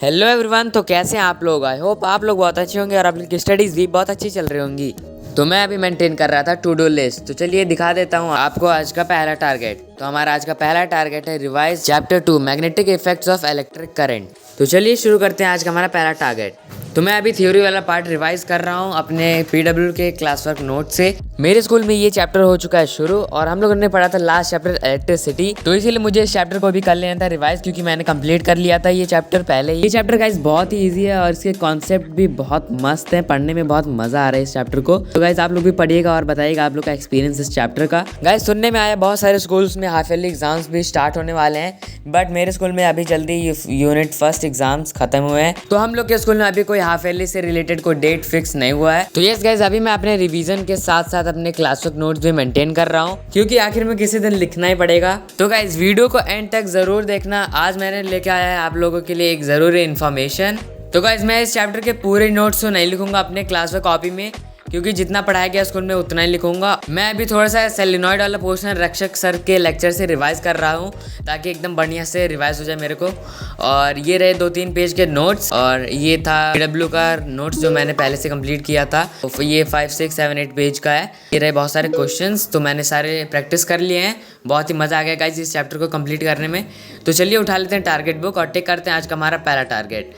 Hello everyone. तो कैसे हैं आप लोग? आई होप आप लोग बहुत अच्छे होंगे और आप लोग की स्टडीज़ भी बहुत अच्छी चल रही होंगी। तो मैं अभी मेंटेन कर रहा था टू डू लिस्ट। तो चलिए दिखा देता हूँ आपको आज का पहला टारगेट। तो हमारा आज का पहला टारगेट है revise chapter 2 magnetic effects of electric current. तो चलिए शुरू करते हैं आज का हमारा पहला टारगेट। तो मैं अभी थ्योरी वाला पार्ट रिवाइज कर रहा हूँ अपने पीडब्ल्यू के क्लास वर्क नोट से। मेरे स्कूल में ये चैप्टर हो चुका है शुरू और हम लोगों ने पढ़ा था लास्ट चैप्टर इलेक्ट्रिसिटी। तो इसीलिए मुझे इस चैप्टर को भी कर लेना था रिवाइज, क्योंकि मैंने कंप्लीट कर लिया था ये चैप्टर पहले। ये चैप्टर गाइस बहुत ही ईजी है और इसके कॉन्सेप्ट भी बहुत मस्त है, पढ़ने में बहुत मजा आ रहा है इस चैप्टर को। तो गाइस आप लोग भी पढ़िएगा और बताइएगा आप लोग का एक्सपीरियंस इस चैप्टर का। गाइस सुनने में आया बहुत सारे स्कूल्स में हाफ ईयरली एग्जाम्स भी स्टार्ट होने वाले हैं, बट मेरे स्कूल में अभी जल्दी यूनिट फर्स्ट एग्जाम्स खत्म हुए हैं। तो हम लोग के स्कूल में अभी कोई हाफ ईयरली से रिलेटेड कोई डेट फिक्स नहीं हुआ है। तो यस गाइस अभी मैं अपने रिवीजन के साथ साथ अपने क्लास वर्क नोट्स भी मेंटेन कर रहा हूँ, क्योंकि आखिर में किसी दिन लिखना ही पड़ेगा। तो गाइस वीडियो को एंड तक जरूर देखना। आज मैंने लेके आया है आप लोगों के लिए एक जरूरी इन्फॉर्मेशन। तो गाइस मैं इस चैप्टर के पूरे नोट्स तो नहीं लिखूंगा अपने क्लास वर्क कॉपी में, क्योंकि जितना पढ़ाया गया स्कूल में उतना ही लिखूंगा। मैं अभी थोड़ा सा सेलेनॉइड वाला पोर्शन रक्षक सर के लेक्चर से रिवाइज कर रहा हूँ, ताकि एकदम बढ़िया से रिवाइज हो जाए मेरे को। और ये रहे 2-3 पेज के नोट्स, और ये था पीडब्ल्यू का नोट्स जो मैंने पहले से कंप्लीट किया था। तो ये 5, 6, 7, 8 पेज का है। ये रहे बहुत सारे क्वेश्चंस, तो मैंने सारे प्रैक्टिस कर लिए हैं। बहुत ही मज़ा आ गया गाइस इस चैप्टर को कंप्लीट करने में। तो चलिए उठा लेते हैं टारगेट बुक और टेक करते हैं आज का हमारा पहला टारगेट।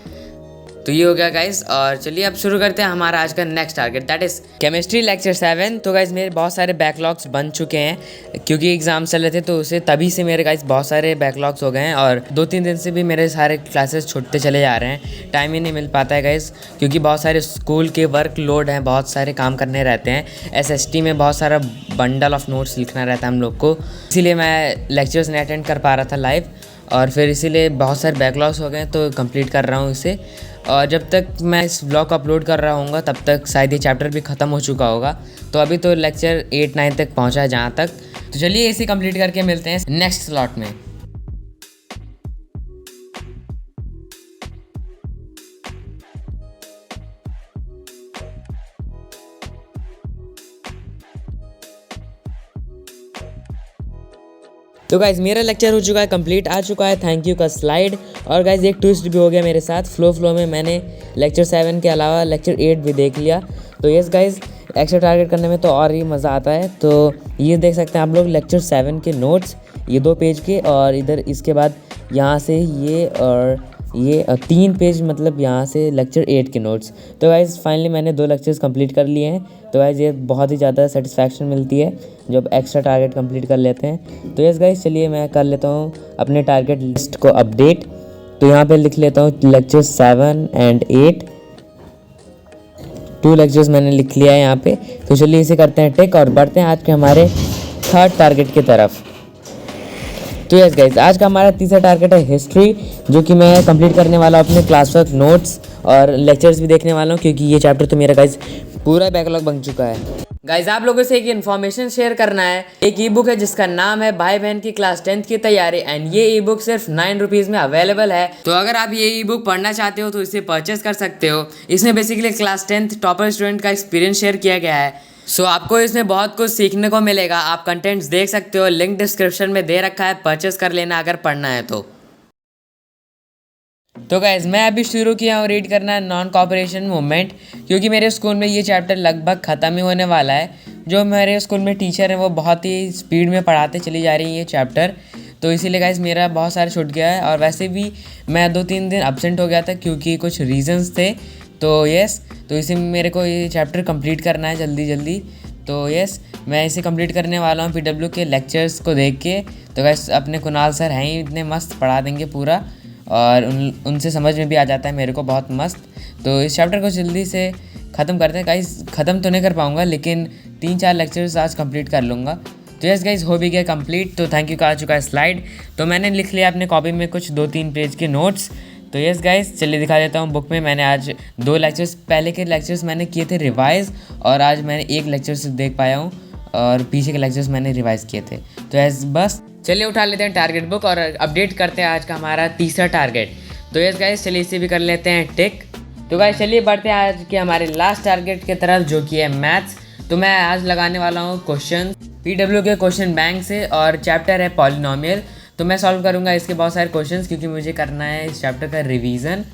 तो ये हो गया गाइस, और चलिए अब शुरू करते हैं हमारा आज का next target, that is chemistry lecture 7। तो गाइस मेरे बहुत सारे बैकलॉग्स बन चुके हैं, क्योंकि एग्जाम चल रहे थे, तो उसे तभी से मेरे गाइस बहुत सारे बैकलॉग्स हो गए हैं। और 2-3 दिन से भी मेरे सारे क्लासेस छूटते चले जा रहे हैं, टाइम ही नहीं मिल पाता है गाइस, क्योंकि बहुत सारे स्कूल के वर्क लोड हैं, बहुत सारे काम करने रहते हैं। एसएसटी में बहुत सारा बंडल ऑफ नोट्स लिखना रहता है हम लोग को, इसीलिए मैं लेक्चर्स नहीं अटेंड कर पा रहा था लाइव, और फिर इसीलिए बहुत सारे बैकलॉग्स हो गए, तो कंप्लीट कर रहा हूँ इसे। और जब तक मैं इस ब्लॉग को अपलोड कर रहा हूँ तब तक शायद ये चैप्टर भी ख़त्म हो चुका होगा। तो अभी तो लेक्चर 8-9 तक पहुँचा है जहाँ तक। तो चलिए इसे कंप्लीट करके मिलते हैं नेक्स्ट स्लॉट में। तो गाइज मेरा लेक्चर हो चुका है कंप्लीट, आ चुका है थैंक यू का स्लाइड। और गाइज एक ट्विस्ट भी हो गया मेरे साथ, फ्लो में मैंने लेक्चर 7 के अलावा लेक्चर 8 भी देख लिया। तो यस गाइज एक्स्ट्रा टारगेट करने में तो और ही मज़ा आता है। तो ये देख सकते हैं आप लोग लेक्चर 7 के नोट्स, ये 2 पेज के, और इधर इसके बाद यहाँ से ये और ये 3 पेज, मतलब यहाँ से लेक्चर 8 के नोट्स। तो गाइज़ फाइनली मैंने 2 लेक्चर्स कंप्लीट कर लिए हैं। तो गाइज़ ये बहुत ही ज़्यादा सेटिस्फैक्शन मिलती है जब एक्स्ट्रा टारगेट कंप्लीट कर लेते हैं। तो यस गाइज़ चलिए मैं कर लेता हूँ अपने टारगेट लिस्ट को अपडेट। तो यहाँ पे लिख लेता हूँ लेक्चर 7 एंड 8, 2 लेक्चर्स मैंने लिख लिया है यहाँ पे। तो चलिए इसे करते हैं टिक और बढ़ते हैं आज के हमारे थर्ड टारगेट की तरफ। तो यस गाइज आज का हमारा तीसरा टारगेट है हिस्ट्री, जो कि मैं कंप्लीट करने वाला हूँ अपने क्लास वर्क नोट्स और लेक्चर्स भी देखने वाला हूँ, क्योंकि ये चैप्टर तो मेरा गाइज पूरा बैकलॉग बन चुका है। गाइज आप लोगों से एक इन्फॉर्मेशन शेयर करना है। एक ई बुक है जिसका नाम है भाई बहन की क्लास 10th की तैयारी, एंड ये ई बुक सिर्फ 9 रुपीज़ में अवेलेबल है। तो अगर आप ये ई बुक पढ़ना चाहते हो तो इसे परचेस कर सकते हो। इसमें basically class 10th topper student का एक्सपीरियंस शेयर किया गया है। सो आपको इसमें बहुत कुछ सीखने को मिलेगा। आप कंटेंट्स देख सकते हो, लिंक डिस्क्रिप्शन में दे रखा है, परचेस कर लेना अगर पढ़ना है तो। तो गाइज मैं अभी शुरू किया हूँ रीड करना नॉन कॉपरेशन मूवमेंट, क्योंकि मेरे स्कूल में ये चैप्टर लगभग ख़त्म ही होने वाला है। जो मेरे स्कूल में टीचर हैं वो बहुत ही स्पीड में पढ़ाते चली जा रही है ये चैप्टर, तो इसीलिए गाइज मेरा बहुत सारा छूट गया है। और वैसे भी मैं 2-3 दिन अब्सेंट हो गया था क्योंकि कुछ रीजंस थे। तो यस तो इसे मेरे को ये चैप्टर कंप्लीट करना है जल्दी। तो यस मैं इसे कंप्लीट करने वाला हूँ पीडब्ल्यू के लेक्चर्स को देख के। तो गाइस अपने कुणाल सर हैं ही इतने मस्त, पढ़ा देंगे पूरा, और उनसे समझ में भी आ जाता है मेरे को बहुत मस्त। तो इस चैप्टर को जल्दी से ख़त्म करते हैं गाइस। ख़त्म तो नहीं कर पाऊँगा, लेकिन 3-4 लेक्चर्स आज कंप्लीट कर लूँगा। तो यस गाइस हो भी गया कंप्लीट। तो थैंक यू का आ चुका है स्लाइड। तो मैंने लिख लिया अपने कॉपी में कुछ 2-3 पेज के नोट्स। तो यस गाइस चलिए दिखा देता हूँ बुक में। मैंने आज 2 लेक्चर्स, पहले के लेक्चर्स मैंने किए थे रिवाइज़, और आज मैंने 1 लेक्चर से देख पाया हूँ, और पीछे के लेक्चर्स मैंने रिवाइज़ किए थे। तो यस बस चलिए उठा लेते हैं टारगेट बुक और अपडेट करते हैं आज का हमारा तीसरा टारगेट। तो यस गाइस चलिए इसे भी कर लेते हैं टिक। तो गाइस चलिए बढ़ते हैं आज के हमारे लास्ट टारगेट की तरफ, जो कि है मैथ्स। तो मैं आज लगाने वाला हूँ क्वेश्चन पीडब्ल्यू के क्वेश्चन बैंक से, और चैप्टर है पॉलिनोमियल। तो मैं सॉल्व करूँगा इसके बहुत सारे क्वेश्चंस, क्योंकि मुझे करना है इस चैप्टर का रिवीजन।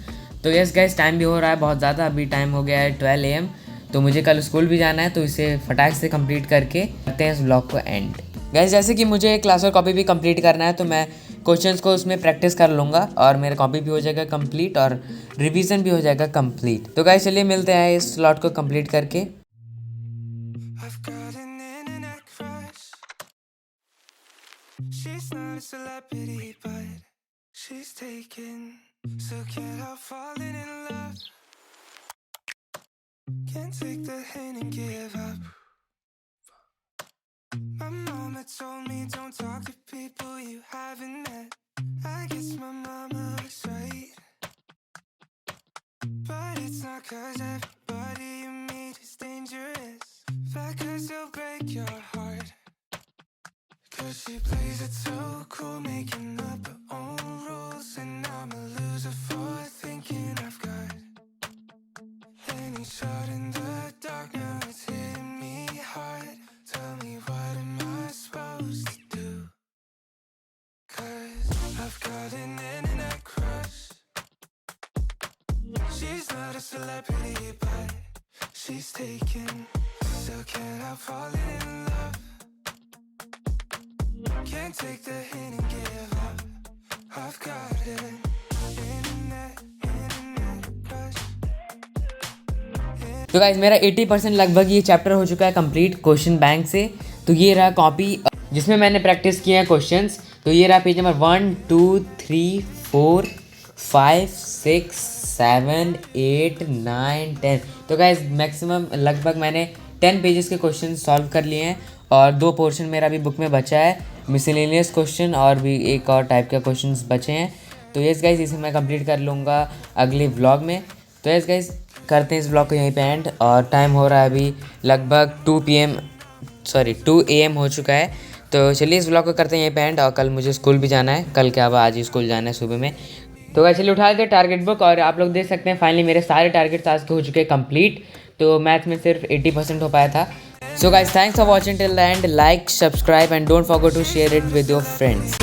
तो यस गाइस, टाइम भी हो रहा है बहुत ज़्यादा, अभी टाइम हो गया है 12 AM। तो मुझे कल स्कूल भी जाना है, तो इसे फटाक से कंप्लीट करके करते हैं इस ब्लॉग को एंड। गाइस जैसे कि मुझे क्लास और कॉपी भी कंप्लीट करना है, तो मैं क्वेश्चंस को उसमें प्रैक्टिस कर लूँगा और मेरा कॉपी भी हो जाएगा कंप्लीट और रिवीजन भी हो जाएगा कंप्लीट। तो गाइस चलिए मिलते हैं इस स्लॉट को कंप्लीट करके। She's not a celebrity, but she's taken. So can't help falling in love. Can't take the hint and give up. My mama told me don't talk to people you haven't met. I guess my mama was right, but it's not 'cause everybody you meet is dangerous, but 'cause they'll break your heart. 'Cause she plays it so cool, making up her own rules, and I'm a loser for thinking I've got any shot in the dark. Now it's hitting me hard. Tell me, what am I supposed to do? 'Cause I've got an internet crush. She's not a celebrity, but she's taken. Still can't help falling in love. Can't take the hint and give up. I've got it. Internet crush. तो guys मेरा 80% लगभग ये chapter हो चुका है complete question bank से। तो ये रहा कॉपी जिसमें मैंने प्रैक्टिस किए हैं क्वेश्चंस। तो ये रहा पेज नंबर 1 2 3 4 5 6 7 8 9 10। तो गाइस मैक्सिमम लगभग मैंने 10 पेजेस के क्वेश्चन सॉल्व कर लिए हैं और 2 पोर्शन मेरा अभी बुक में बचा है, मिसलेनियस क्वेश्चन और भी एक और टाइप के क्वेश्चंस बचे हैं। तो यस गाइस इसे मैं कंप्लीट कर लूँगा अगले व्लॉग में। तो यस गाइस करते हैं इस ब्लॉग को यहीं पे एंड और टाइम हो रहा है अभी लगभग 2 AM हो चुका है। तो चलिए इस ब्लॉग को करते हैं यहीं पे एंड और कल मुझे स्कूल भी जाना है, कल क्या आज ही स्कूल जाना है सुबह में। तो गाइस चलिए उठा लेते हैं टारगेट बुक और आप लोग देख सकते हैं फाइनली मेरे सारे टारगेट्स आज के हो चुके हैं कंप्लीट। तो मैथ में सिर्फ 80% हो पाया था। So guys, thanks for watching till the end. Like, subscribe and don't forget to share it with your friends.